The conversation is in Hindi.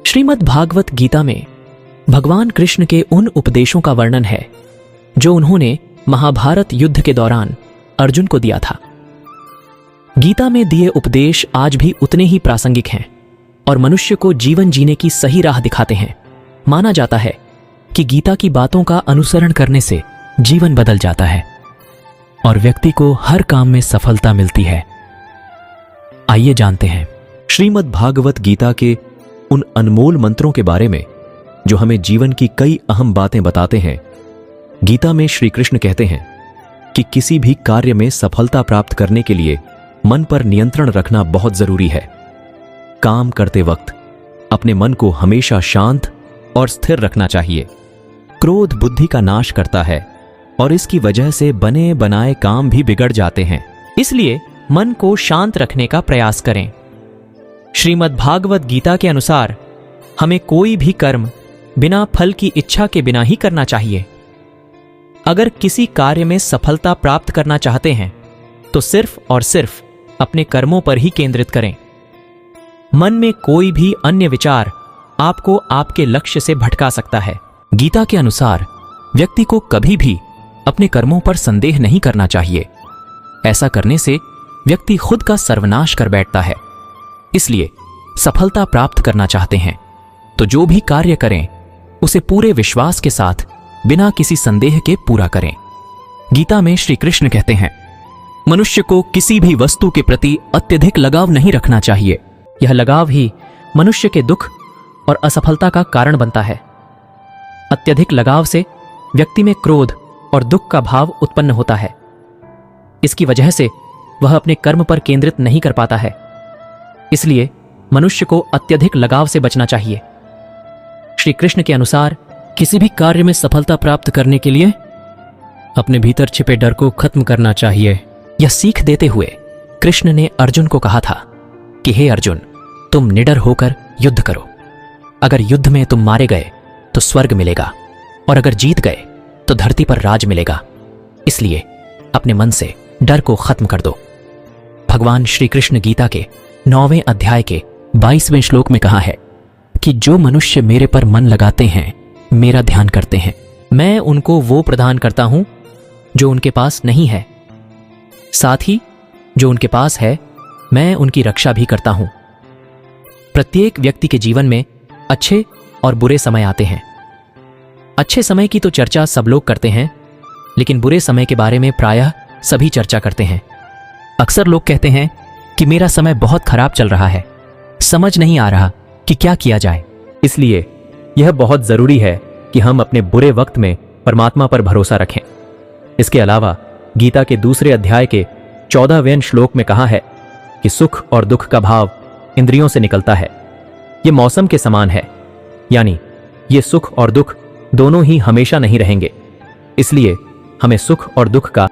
श्रीमद् भागवत गीता में भगवान कृष्ण के उन उपदेशों का वर्णन है जो उन्होंने महाभारत युद्ध के दौरान अर्जुन को दिया था। गीता में दिए उपदेश आज भी उतने ही प्रासंगिक हैं और मनुष्य को जीवन जीने की सही राह दिखाते हैं। माना जाता है कि गीता की बातों का अनुसरण करने से जीवन बदल जाता है और व्यक्ति को हर काम में सफलता मिलती है। आइए जानते हैं श्रीमद् भागवत गीता के उन अनमोल मंत्रों के बारे में जो हमें जीवन की कई अहम बातें बताते हैं। गीता में श्री कृष्ण कहते हैं कि किसी भी कार्य में सफलता प्राप्त करने के लिए मन पर नियंत्रण रखना बहुत जरूरी है। काम करते वक्त अपने मन को हमेशा शांत और स्थिर रखना चाहिए। क्रोध बुद्धि का नाश करता है और इसकी वजह से बने बनाए काम भी बिगड़ जाते हैं। इसलिए मन को शांत रखने का प्रयास करें। श्रीमद् भागवत गीता के अनुसार हमें कोई भी कर्म बिना फल की इच्छा के बिना ही करना चाहिए। अगर किसी कार्य में सफलता प्राप्त करना चाहते हैं तो सिर्फ और सिर्फ अपने कर्मों पर ही केंद्रित करें। मन में कोई भी अन्य विचार आपको आपके लक्ष्य से भटका सकता है। गीता के अनुसार व्यक्ति को कभी भी अपने कर्मों पर संदेह नहीं करना चाहिए। ऐसा करने से व्यक्ति खुद का सर्वनाश कर बैठता है। इसलिए सफलता प्राप्त करना चाहते हैं तो जो भी कार्य करें उसे पूरे विश्वास के साथ बिना किसी संदेह के पूरा करें। गीता में श्री कृष्ण कहते हैं, मनुष्य को किसी भी वस्तु के प्रति अत्यधिक लगाव नहीं रखना चाहिए। यह लगाव ही मनुष्य के दुख और असफलता का कारण बनता है। अत्यधिक लगाव से व्यक्ति में क्रोध और दुख का भाव उत्पन्न होता है। इसकी वजह से वह अपने कर्म पर केंद्रित नहीं कर पाता है। इसलिए मनुष्य को अत्यधिक लगाव से बचना चाहिए। श्री कृष्ण के अनुसार किसी भी कार्य में सफलता प्राप्त करने के लिए अपने भीतर छिपे डर को खत्म करना चाहिए। यह सीख देते हुए कृष्ण ने अर्जुन को कहा था कि हे अर्जुन, तुम निडर होकर युद्ध करो। अगर युद्ध में तुम मारे गए तो स्वर्ग मिलेगा और अगर जीत गए तो धरती पर राज मिलेगा। इसलिए अपने मन से डर को खत्म कर दो। भगवान श्री कृष्ण गीता के 9वें अध्याय के 22वें श्लोक में कहा है कि जो मनुष्य मेरे पर मन लगाते हैं, मेरा ध्यान करते हैं, मैं उनको वो प्रदान करता हूं जो उनके पास नहीं है। साथ ही जो उनके पास है, मैं उनकी रक्षा भी करता हूं। प्रत्येक व्यक्ति के जीवन में अच्छे और बुरे समय आते हैं। अच्छे समय की तो चर्चा सब लोग करते हैं, लेकिन बुरे समय के बारे में प्रायः सभी चर्चा करते हैं। अक्सर लोग कहते हैं कि मेरा समय बहुत खराब चल रहा है, समझ नहीं आ रहा कि क्या किया जाए। इसलिए यह बहुत जरूरी है कि हम अपने बुरे वक्त में परमात्मा पर भरोसा रखें। इसके अलावा गीता के दूसरे अध्याय के 14वें श्लोक में कहा है कि सुख और दुख का भाव इंद्रियों से निकलता है। ये मौसम के समान है, यानी ये सुख और दुख दोनों ही हमेशा नहीं रहेंगे। इसलिए हमें सुख और दुख का